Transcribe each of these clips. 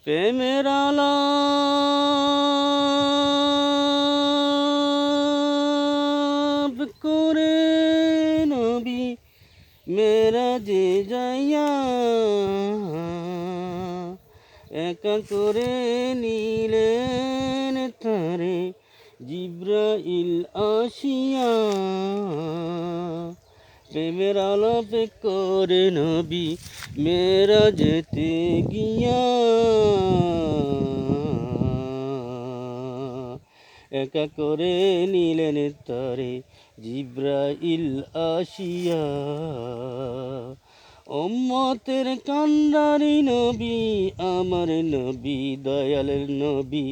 প্রেমের আলাপ করে নবী মেরাজে যাইয়া একা করে নিলেন তারে জিব্রাইল আসিয়া। প্রেমের আলাপ করে নবী মেরাজেতে গিয়া একা করে নিলেন তারে জিব্রাইল আসিয়া। উম্মতের কান্ডারি নবী আমার নবী দয়ালের নবী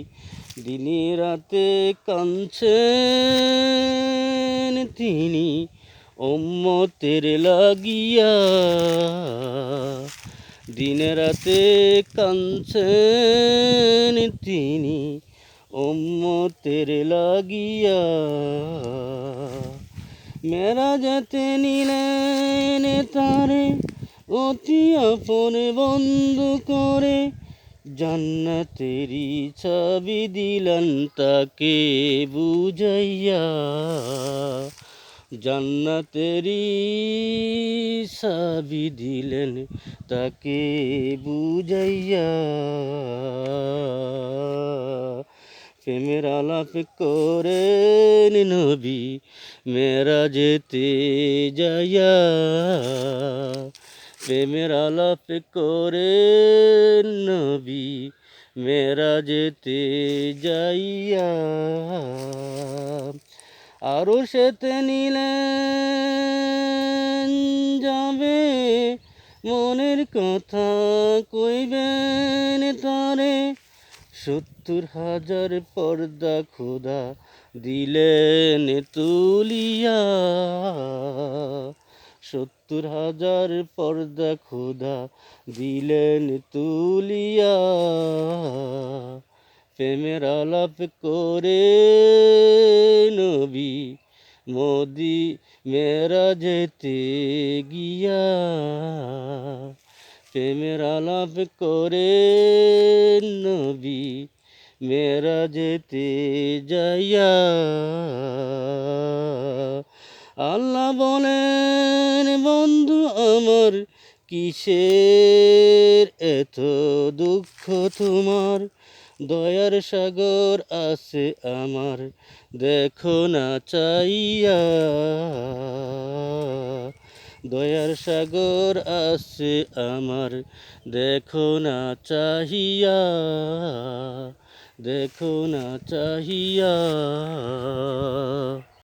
দিনে রাতে কাঁদছেন তিনি উম্মতের লাগিয়া। দিনে রাতে কাঁদছেন তিনি উম্মতের লাগিয়া। মেরাজেতে নিলেন তারে অতি আপন বন্ধু করে জান্নাতেরি চাবি দিলেন তাকে বুঝাইয়া। জান্নাতেরি চাবি দিলেন তাকে বুঝাইয়া। প্রেমের আলাপ করেন নবী মেরাজেতে যাইয়া। প্রেমের আলাপ করেন নবী মেরাজেতে যাইয়া। আরো সেতে নিলেন যাবে মনের কথা কইবেন তারে ৭০,০০০ পর্দা খোদা দিলেন তুলিয়া। ৭০,০০০ পর্দা খোদা দিলেন তুলিয়া। প্রেমের আলাপ করে নবী মোদি মেরাজেতে গিয়া। প্রেমের আলাপ করে নবী মেরাজেতে যাইয়া। আল্লাহ বলেন বন্ধু আমার কিসের এত দুঃখ তোমার দয়ার সাগর আছে আমার দেখো না চাইয়া। দয়ার সাগর আছে আমার দেখো না চাহিয়া। দেখো না চাহিয়া।